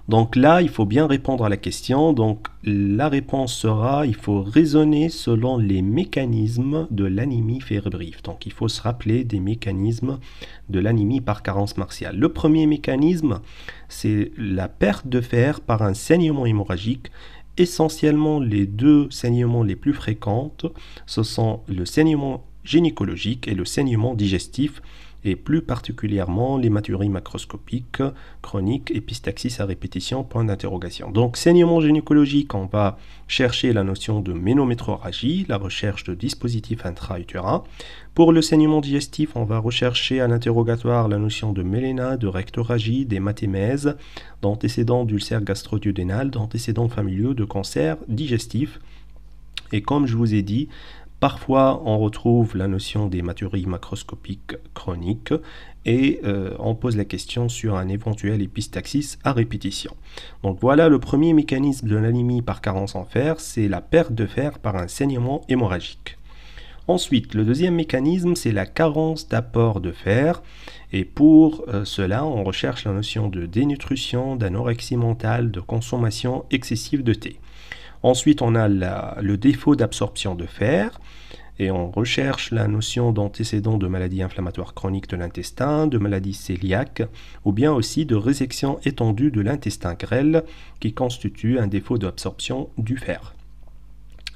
Donc là, il faut bien répondre à la question. Donc la réponse sera, il faut raisonner selon les mécanismes de l'anémie fébrile. Donc il faut se rappeler des mécanismes de l'anémie par carence martiale. Le premier mécanisme, c'est la perte de fer par un saignement hémorragique. Essentiellement, les deux saignements les plus fréquents, ce sont le saignement gynécologique et le saignement digestif, et plus particulièrement l'hématurie macroscopique chronique, épistaxis à répétition, point d'interrogation. Donc, saignement gynécologique, on va chercher la notion de ménométrorragie, la recherche de dispositifs intra-utérins. Pour le saignement digestif, on va rechercher à l'interrogatoire la notion de méléna, de rectorragie, d'hématémèse, d'antécédents d'ulcères gastro-duodénal, d'antécédents familiaux de cancer digestif. Et comme je vous ai dit, parfois, on retrouve la notion d'hématurie macroscopique chronique et on pose la question sur un éventuel épistaxis à répétition. Donc voilà, le premier mécanisme de l'anémie par carence en fer, c'est la perte de fer par un saignement hémorragique. Ensuite, le deuxième mécanisme, c'est la carence d'apport de fer. Et pour cela, on recherche la notion de dénutrition, d'anorexie mentale, de consommation excessive de thé. Ensuite, on a le défaut d'absorption de fer et on recherche la notion d'antécédent de maladies inflammatoires chroniques de l'intestin, de maladies cœliaques ou bien aussi de résection étendue de l'intestin grêle qui constitue un défaut d'absorption du fer.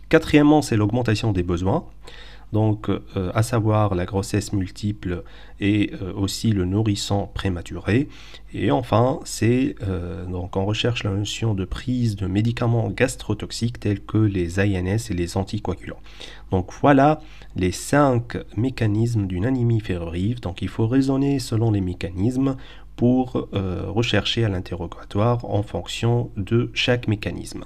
Quatrièmement, c'est l'augmentation des besoins. Donc, à savoir la grossesse multiple et aussi le nourrisson prématuré. Et enfin, donc on recherche la notion de prise de médicaments gastrotoxiques tels que les ANS et les anticoagulants. Donc voilà les 5 mécanismes d'une anémie ferrovive. Donc il faut raisonner selon les mécanismes pour rechercher à l'interrogatoire en fonction de chaque mécanisme.